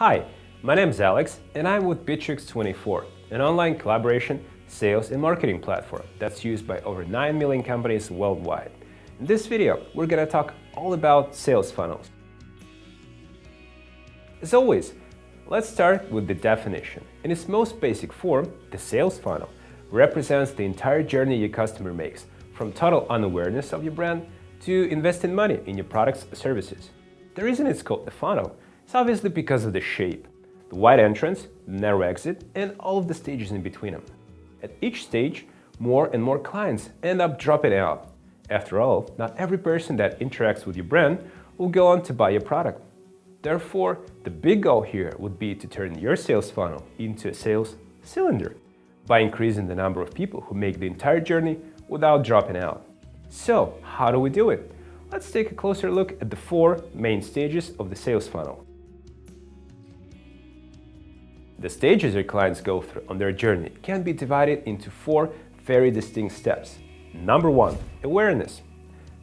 Hi, my name is Alex and I'm with Bitrix24, an online collaboration, sales and marketing platform that's used by over 9 million companies worldwide. In this video, we're going to talk all about sales funnels. As always, let's start with the definition. In its most basic form, the sales funnel represents the entire journey your customer makes, from total unawareness of your brand to investing money in your products or services. The reason it's called the funnel is obviously because of the shape, the wide entrance, the narrow exit, and all of the stages in between them. At each stage, more and more clients end up dropping out. After all, not every person that interacts with your brand will go on to buy your product. Therefore, the big goal here would be to turn your sales funnel into a sales cylinder by increasing the number of people who make the entire journey without dropping out. So, how do we do it? Let's take a closer look at the 4 main stages of the sales funnel. The stages your clients go through on their journey can be divided into 4 very distinct steps. Number 1, awareness.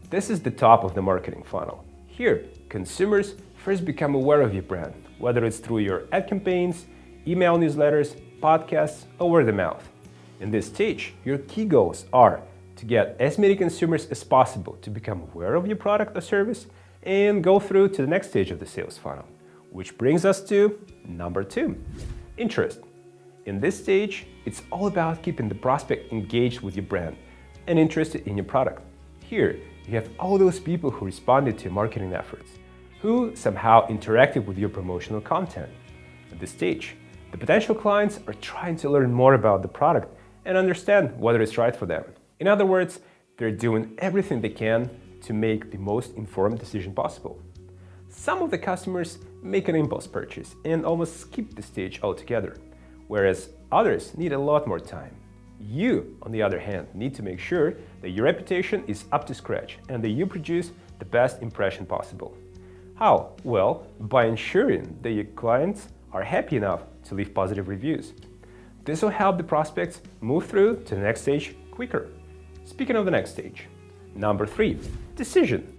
This is the top of the marketing funnel. Here, consumers first become aware of your brand, whether it's through your ad campaigns, email newsletters, podcasts, or word of mouth. In this stage, your key goals are to get as many consumers as possible to become aware of your product or service and go through to the next stage of the sales funnel, which brings us to number 2, interest. In this stage, it's all about keeping the prospect engaged with your brand and interested in your product. Here, you have all those people who responded to your marketing efforts, who somehow interacted with your promotional content. At this stage, the potential clients are trying to learn more about the product and understand whether it's right for them. In other words, they're doing everything they can to make the most informed decision possible. Some of the customers make an impulse purchase and almost skip the stage altogether, whereas others need a lot more time. You, on the other hand, need to make sure that your reputation is up to scratch and that you produce the best impression possible. How? Well, by ensuring that your clients are happy enough to leave positive reviews. This will help the prospects move through to the next stage quicker. Speaking of the next stage, number 3, decision.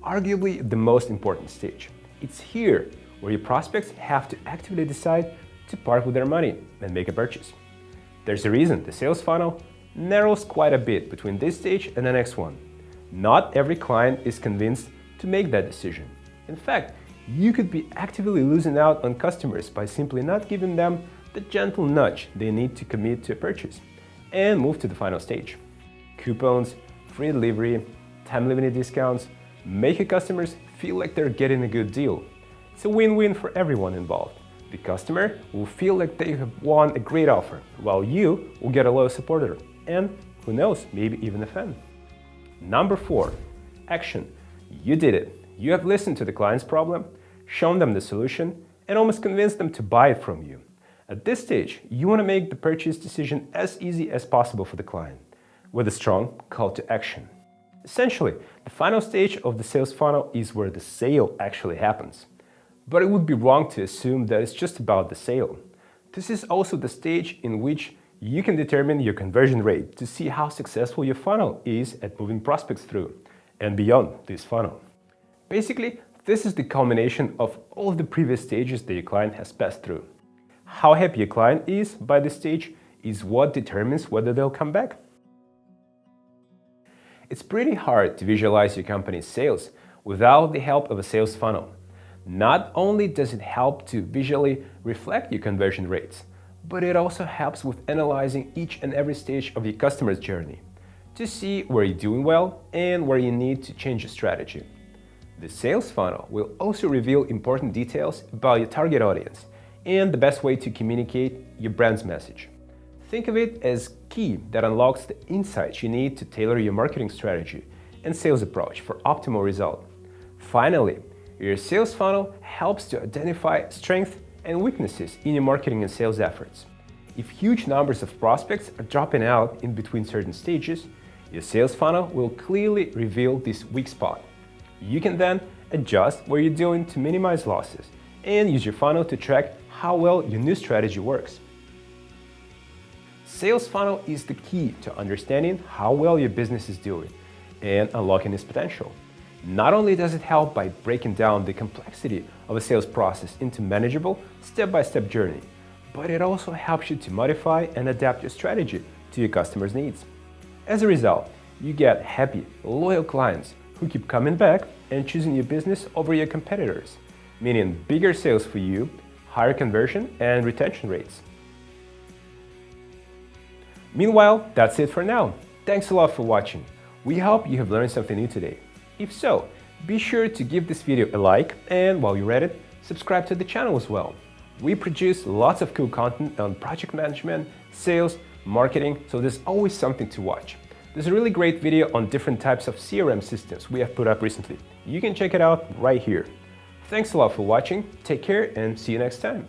Arguably the most important stage. It's here where your prospects have to actively decide to part with their money and make a purchase. There's a reason the sales funnel narrows quite a bit between this stage and the next one. Not every client is convinced to make that decision. In fact, you could be actively losing out on customers by simply not giving them the gentle nudge they need to commit to a purchase and move to the final stage. Coupons, free delivery, time-limited discounts make your customers feel like they're getting a good deal. It's a win-win for everyone involved. The customer will feel like they have won a great offer, while you will get a loyal supporter and, who knows, maybe even a fan. Number 4, action. You did it. You have listened to the client's problem, shown them the solution, and almost convinced them to buy it from you. At this stage, you want to make the purchase decision as easy as possible for the client, with a strong call to action. Essentially, the final stage of the sales funnel is where the sale actually happens. But it would be wrong to assume that it's just about the sale. This is also the stage in which you can determine your conversion rate to see how successful your funnel is at moving prospects through and beyond this funnel. Basically, this is the culmination of all of the previous stages that your client has passed through. How happy your client is by this stage is what determines whether they'll come back. It's pretty hard to visualize your company's sales without the help of a sales funnel. Not only does it help to visually reflect your conversion rates, but it also helps with analyzing each and every stage of your customer's journey to see where you're doing well and where you need to change your strategy. The sales funnel will also reveal important details about your target audience and the best way to communicate your brand's message. Think of it as key that unlocks the insights you need to tailor your marketing strategy and sales approach for optimal result. Finally, your sales funnel helps to identify strengths and weaknesses in your marketing and sales efforts. If huge numbers of prospects are dropping out in between certain stages, your sales funnel will clearly reveal this weak spot. You can then adjust what you're doing to minimize losses and use your funnel to track how well your new strategy works. Sales funnel is the key to understanding how well your business is doing and unlocking its potential. Not only does it help by breaking down the complexity of a sales process into manageable, step-by-step journey, but it also helps you to modify and adapt your strategy to your customers' needs. As a result, you get happy, loyal clients who keep coming back and choosing your business over your competitors, meaning bigger sales for you, higher conversion and retention rates. Meanwhile, that's it for now. Thanks a lot for watching. We hope you have learned something new today. If so, be sure to give this video a like and while you're at it, subscribe to the channel as well. We produce lots of cool content on project management, sales, marketing, so there's always something to watch. There's a really great video on different types of CRM systems we have put up recently. You can check it out right here. Thanks a lot for watching, take care and see you next time.